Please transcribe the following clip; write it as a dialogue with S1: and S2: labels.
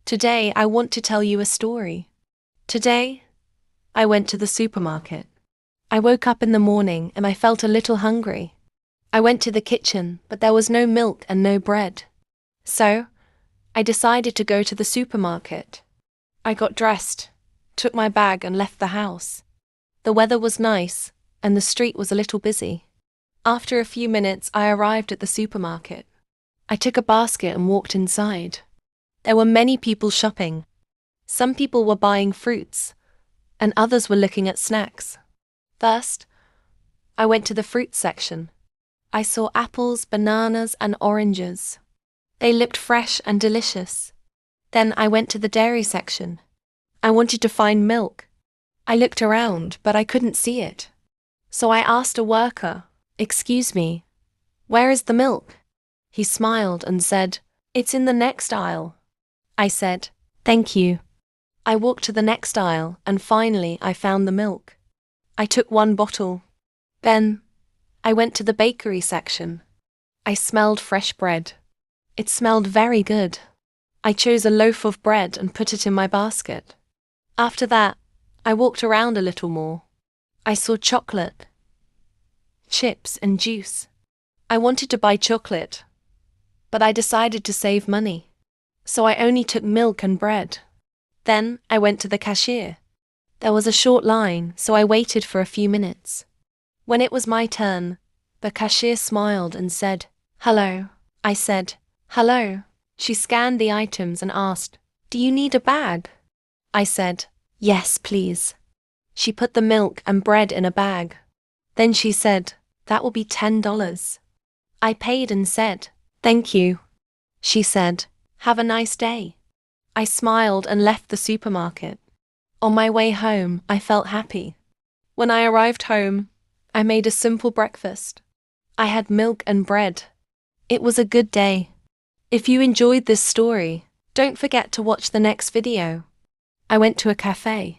S1: Today I want to tell you a story. Today, I went to the supermarket. I woke up in the morning and I felt a little hungry. I went to the kitchen, but there was no milk and no bread. So, I decided to go to the supermarket. I got dressed, took my bag and left the house. The weather was nice, and the street was a little busy. After a few minutes, I arrived at the supermarket. I took a basket and walked inside. There were many people shopping. Some people were buying fruits, and others were looking at snacks. First, I went to the fruit section. I saw apples, bananas, and oranges. They looked fresh and delicious. Then I went to the dairy section. I wanted to find milk. I looked around, but I couldn't see it. So I asked a worker, "Excuse me, where is the milk?" He smiled and said, "It's in the next aisle." I said, "Thank you." I walked to the next aisle, and finally I found the milk. I took one bottle. Then, I went to the bakery section. I smelled fresh bread. It smelled very good. I chose a loaf of bread and put it in my basket. After that, I walked around a little more. I saw chocolate, chips, and juice. I wanted to buy chocolate, but I decided to save money. So I only took milk and bread. Then I went to the cashier. There was a short line, so I waited for a few minutes. When it was my turn, the cashier smiled and said, "Hello." I said, "Hello." She scanned the items and asked, "Do you need a bag?" I said, "Yes, please." She put the milk and bread in a bag. Then she said, "That will be $10. I paid and said, "Thank you." She said, "Have a nice day." I smiled and left the supermarket. On my way home, I felt happy. When I arrived home, I made a simple breakfast. I had milk and bread. It was a good day. If you enjoyed this story, don't forget to watch the next video. I went to a cafe.